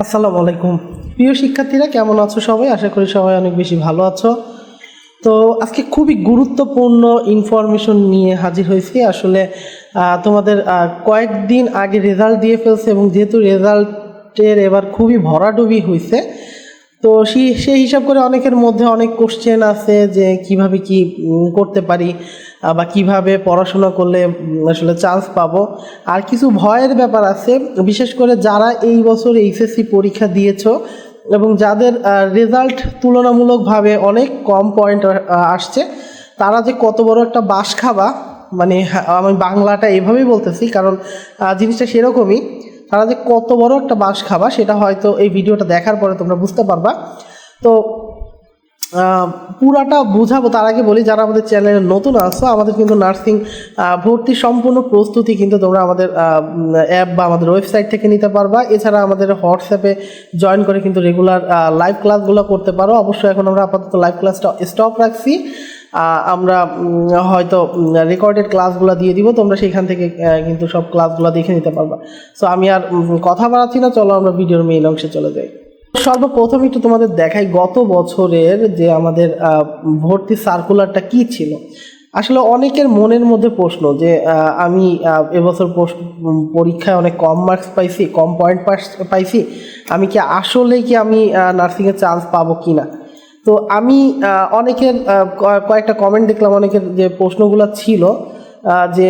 আসসালামু আলাইকুম। প্রিয় শিক্ষার্থীরা, কেমন আছো সবাই? আশা করি সবাই অনেক বেশি ভালো আছো। তো আজকে খুবই গুরুত্বপূর্ণ ইনফরমেশন নিয়ে হাজির হয়েছি। আসলে তোমাদের কয়েকদিন আগে রেজাল্ট দিয়ে ফেলছে এবং যেহেতু রেজাল্টের এবার খুবই ভরাডুবি হয়েছে, তো সেই হিসাব করে অনেকের মধ্যে অনেক কোশ্চেন আছে যে কিভাবে কি করতে পারি বা কিভাবে পড়াশোনা করলে আসলে চান্স পাবো। আর কিছু ভয়ের ব্যাপার আছে, বিশেষ করে যারা এই বছর এইচএসসি পরীক্ষা দিয়েছো এবং যাদের রেজাল্ট তুলনামূলকভাবে অনেক কম পয়েন্ট আসছে, তারা যে কত বড় একটা বাঁশ খাবা, মানে আমি বাংলাটা এভাবেই বলতেছি কারণ জিনিসটা সেরকমই। তারা যে কত বড় একটা বাঁশ খাবা সেটা হয়তো এই ভিডিওটা দেখার পরে তোমরা বুঝতে পারবা। তো পুরাটা বোঝাবো তার আগে বলি, যারা আমাদের চ্যানেলে নতুন আসছো, আমাদের কিন্তু নার্সিং ভর্তি সম্পূর্ণ প্রস্তুতি কিন্তু তোমরা আমাদের অ্যাপ বা আমাদের ওয়েবসাইট থেকে নিতে পারবা। এছাড়া আমাদের হোয়াটসঅ্যাপে জয়েন করে কিন্তু রেগুলার লাইভ ক্লাসগুলো করতে পারো। অবশ্যই এখন আমরা আপাতত লাইভ ক্লাসটা স্টপ রাখছি, আমরা হয়তো রেকর্ডেড ক্লাসগুলো দিয়ে দিব, তোমরা সেখান থেকে কিন্তু সব ক্লাসগুলো দেখে নিতে পারবা। সো আমি আর কথা বাড়াচ্ছি না, চলো আমরা ভিডিওর মেইন অংশে চলে যাই। সর্বপ্রথম একটু তোমাদের দেখাই গত বছরের যে আমাদের ভর্তি সার্কুলারটা কি ছিল। আসলে অনেকের মনের মধ্যে প্রশ্ন যে আমি এবছর পরীক্ষায় অনেক কম মার্কস পাইছি, কম পয়েন্ট পাইছি, আমি কি আসলেই কি আমি নার্সিংয়ে চান্স পাবো কি না। তো আমি অনেকের কয়েকটা কমেন্ট দেখলাম, অনেকের যে প্রশ্নগুলো ছিল যে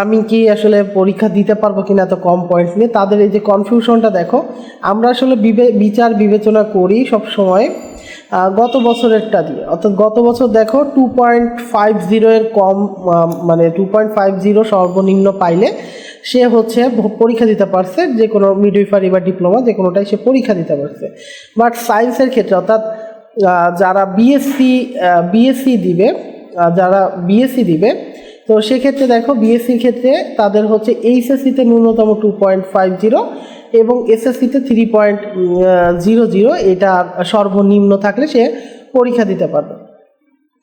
আমি কি আসলে পরীক্ষা দিতে পারবো কিনা এত কম পয়েন্টস নিয়ে, তাদের এই যে কনফিউশনটা দেখো। আমরা আসলে বিচার বিবেচনা করি সব সময় গত বছরেরটা দিয়ে, অর্থাৎ গত বছর দেখো 2.50 এর কম, মানে 2.50 সর্বনিম্ন পাইলে সে হচ্ছে পরীক্ষা দিতে পারছে, যে কোনো মিডওয়াইফারি বা ডিপ্লোমা যে কোনোটাই সে পরীক্ষা দিতে পারছে। বাট সায়েন্সের ক্ষেত্রে, অর্থাৎ যারা বিএসসি দিবে, যারা বিএসসি দিবে, তো সেক্ষেত্রে দেখো বিএসসির ক্ষেত্রে তাদের হচ্ছে এইচএসসিতে ন্যূনতম 2.50 এবং এসএসসিতে 3.00, এটা সর্বনিম্ন থাকলে সে পরীক্ষা দিতে পারবে।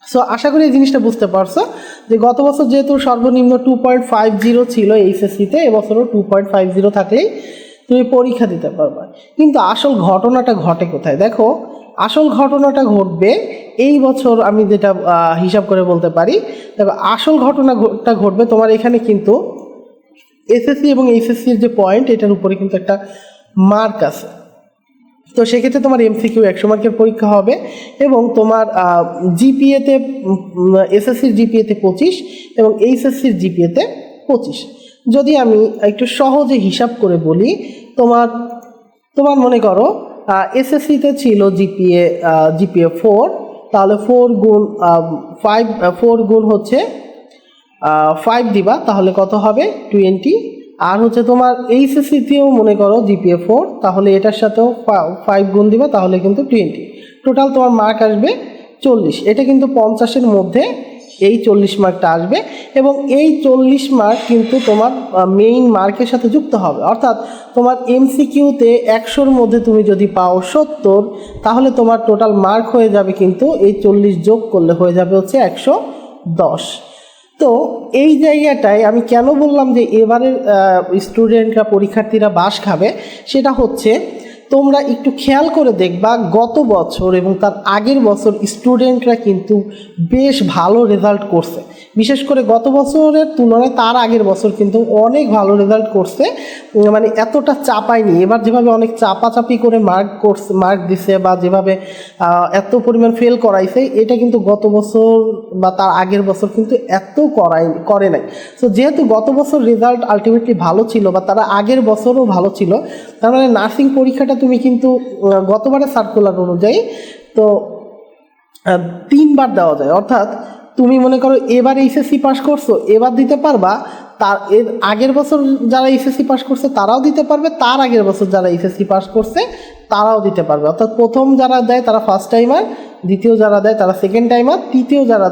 সো আশা করি এই জিনিসটা বুঝতে পারছো যে গত বছর যেহেতু সর্বনিম্ন 2.50 ছিল এইচএসসিতে, এবছরও 2.50 থাকলেই তুমি পরীক্ষা দিতে পারবে। কিন্তু আসল ঘটনাটা ঘটে কোথায় দেখো। আসল ঘটনাটা ঘটবে এই বছর, আমি যেটা হিসাব করে বলতে পারি, দেখো আসল ঘটনাটা ঘটবে তোমার এখানে কিন্তু এসএসসি এবং এইচএসসির যে পয়েন্ট, এটার উপরে কিন্তু একটা মার্ক আছে। তো সেক্ষেত্রে তোমার এমসিকিউ 100 মার্কের পরীক্ষা হবে এবং তোমার জিপিএতে, এসএসসির জিপিএতে 25 এবং এইচএসসির জিপিএতে 25। যদি আমি একটু সহজে হিসাব করে বলি, তোমার মনে করো এসএসসিতে ছিল জিপিএ 4, তাহলে 4 গুণ হচ্ছে 5 দিবা, তাহলে কত হবে 20। আর হচ্ছে তোমার এইচএসসিতেও মনে করো জিপিএ 4, তাহলে এটার সাথেও 5 গুণ দিবা, তাহলে কিন্তু 20। টোটাল তোমার মার্ক আসবে 40। এটা কিন্তু 50-এর মধ্যে এই 40 মার্কটা আসবে এবং এই 40 মার্ক কিন্তু তোমার মেইন মার্কের সাথে যুক্ত হবে। অর্থাৎ তোমার এমসিকিউতে 100-র মধ্যে তুমি যদি পাও 70, তাহলে তোমার টোটাল মার্ক হয়ে যাবে কিন্তু এই 40 যোগ করলে হয়ে যাবে হচ্ছে 110। তো এই জায়গাটায় আমি কেন বললাম যে এবারের স্টুডেন্টরা, পরীক্ষার্থীরা বাস খাবে, সেটা হচ্ছে তোমরা একটু খেয়াল করে দেখবা গত বছর এবং তার আগের বছর স্টুডেন্টরা কিন্তু বেশ ভালো রেজাল্ট করছে। বিশেষ করে গত বছরের তুলনায় তার আগের বছর কিন্তু অনেক ভালো রেজাল্ট করছে, মানে এতটা চাপায়নি। এবার যেভাবে অনেক চাপাচাপি করে মার্ক দিছে বা যেভাবে এত পরিমাণ ফেল করাইছে, এটা কিন্তু গত বছর বা তার আগের বছর কিন্তু এত করে নাই। সো যেহেতু গত বছর রেজাল্ট আলটিমেটলি ভালো ছিল বা তারা আগের বছরও ভালো ছিল, তার মানে নার্সিং পরীক্ষাটা তুমি কিন্তু গতবারের সার্কুলার অনুযায়ী তো 3 বার দেওয়া যায়। অর্থাৎ তুমি মনে করো এবার এইচএসসি পাস করছো, এবার দিতে পারবা, তার এর আগের বছর যারা এইচএসসি পাস করছে তারাও দিতে পারবে, তার আগের বছর যারা এইচএসসি পাস করছে তারাও দিতে পারবে। অর্থাৎ প্রথম যারা দেয় তারা ফার্স্ট টাইমার, দ্বিতীয় যারা দেয় তারা সেকেন্ড টাইমার, তৃতীয় যারা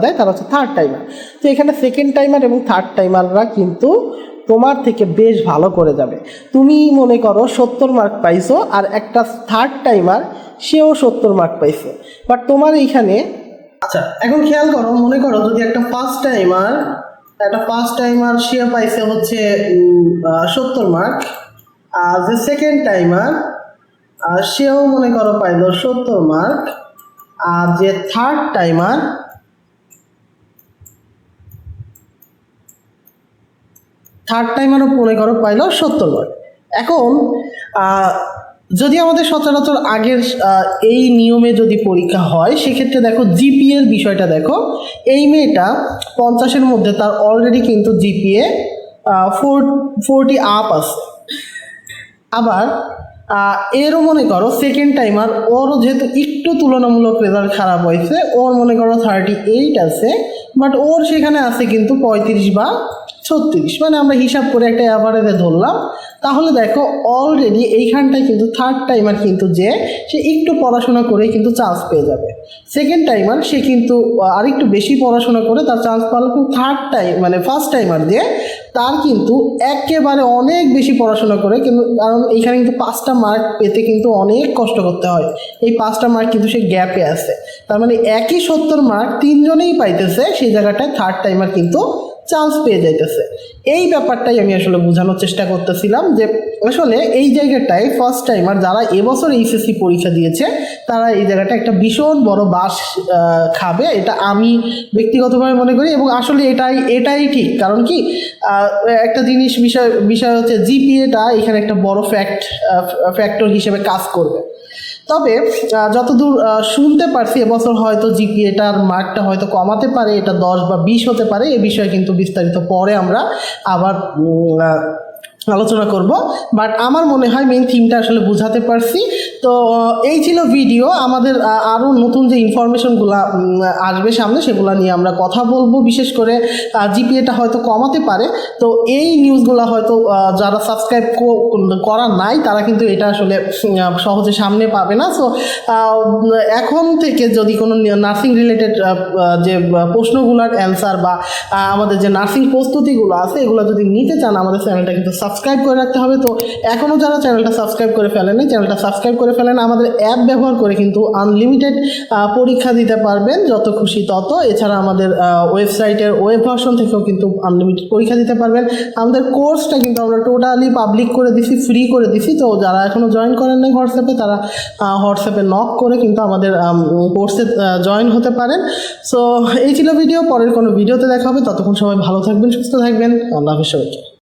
দেয় তারা হচ্ছে থার্ড টাইমার। তো এখানে সেকেন্ড টাইমার এবং থার্ড টাইমাররা কিন্তু তোমার থেকে বেশ ভালো করে যাবে। তুমি মনে করো 70 মার্ক পাইছো আর একটা থার্ড টাইমার সেও 70 মার্ক পাইছে, বাট তোমার এইখানে, আচ্ছা এখন খেয়াল করো, মনে করো যদি একটা ফার্স্ট টাইমার সে পাইছে হচ্ছে 70 মার্ক, যে সেকেন্ড টাইমার সেও মনে করো পাইলো 70 মার্ক। আর যে থার্ড টাইমার মনে করো পাইলো 70 মার্ক। এখন যদি আমাদের সচরাচর আগের এই নিয়মে যদি পরীক্ষা হয় সেক্ষেত্রে দেখো জিপিএর বিষয়টা দেখো, এই মেয়েটা 50-এর মধ্যে তার অলরেডি কিন্তু জিপিএ 40 আপ আছে। আবার এরও মনে করো সেকেন্ড টাইমার, ওরও যেহেতু একটু তুলনামূলক রেজাল্ট খারাপ হয়েছে, ওর মনে করো 38 আছে, বাট ওর সেখানে আছে কিন্তু 35 বা 36, মানে আমরা হিসাব করে একটা অ্যাভারেজে ধরলাম। তাহলে দেখো অলরেডি এইখানটায় কিন্তু থার্ড টাইমার কিন্তু যে সে একটু পড়াশোনা করে কিন্তু চান্স পেয়ে যাবে। সেকেন্ড টাইমার সে কিন্তু আরেকটু বেশি পড়াশোনা করে তার চান্স পালো, কিন্তু থার্ড টাইম মানে ফার্স্ট টাইমার যে তার কিন্তু একেবারে অনেক বেশি পড়াশোনা করে, কিন্তু কারণ এইখানে কিন্তু 5টা মার্ক পেতে কিন্তু অনেক কষ্ট করতে হয়, এই 5টা মার্ক কিন্তু সে গ্যাপে আছে। তার মানে একই 70 মার্ক 3 জনেই পাইতেছে, সেই জায়গাটায় থার্ড টাইমার কিন্তু চান্স পেয়ে যাইতেছে। এই ব্যাপারটাই আমি আসলে বোঝানোর চেষ্টা করতেছিলাম যে আসলে এই জায়গাটায় ফার্স্ট টাইমার যারা এবছর এইচএসসি পরীক্ষা দিয়েছে তারা এই জায়গাটা একটা ভীষণ বড় বাস খাবে, এটা আমি ব্যক্তিগতভাবে মনে করি। এবং আসলে এটাই ঠিক, কারণ কি একটা বিষয় হচ্ছে জিপিএটা এখানে একটা বড় ফ্যাক্টর হিসেবে কাজ করবে। তবে যতদূর শুনতে পারছি এবছর হয়তো জিপিএটার মার্কটা হয়তো কমাতে পারে, এটা 10 বা 20 হতে পারে। এ বিষয়ে কিন্তু বিস্তারিত পরে আমরা আবার আলোচনা করব, বাট আমার মনে হয় মেইন থিমটা আসলে বোঝাতে পারছি। তো এই ছিল ভিডিও। আমাদের আরও নতুন যে ইনফরমেশনগুলো আসবে সামনে সেগুলো নিয়ে আমরা কথা বলবো, বিশেষ করে জিপিএটা হয়তো কমাতে পারে। তো এই নিউজগুলো হয়তো যারা সাবস্ক্রাইব করা নাই তারা কিন্তু এটা আসলে সহজে সামনে পাবে না। সো এখন থেকে যদি কোনো নার্সিং রিলেটেড যে প্রশ্নগুলোর অ্যান্সার বা আমাদের যে নার্সিং প্রস্তুতিগুলো আছে এগুলো যদি নিতে চান আমাদের চ্যানেলটা কিন্তু সাবস্ক্রাইব করে রাখতে হবে। তো এখনও যারা চ্যানেলটা সাবস্ক্রাইব করে ফেলেনি চ্যানেলটা সাবস্ক্রাইব করে ফেলেন। আমাদের অ্যাপ ব্যবহার করে কিন্তু আনলিমিটেড পরীক্ষা দিতে পারবেন, যত খুশি তত। এছাড়া আমাদের ওয়েবসাইটের ওয়েব ভার্সন থেকেও কিন্তু আনলিমিটেড পরীক্ষা দিতে পারবেন। আমাদের কোর্সটা কিন্তু আমরা টোটালি পাবলিক করে দিছি, ফ্রি করে দিছি। তো যারা এখনও জয়েন করেন নাই হোয়াটসঅ্যাপে তারা হোয়াটসঅ্যাপে নক করে কিন্তু আমাদের কোর্সে জয়েন হতে পারেন। সো এই ছিল ভিডিও, পরের কোনো ভিডিওতে দেখা হবে। ততক্ষণ সবাই ভালো থাকবেন, সুস্থ থাকবেন। আল্লাহ হাফেজ সবাইকে।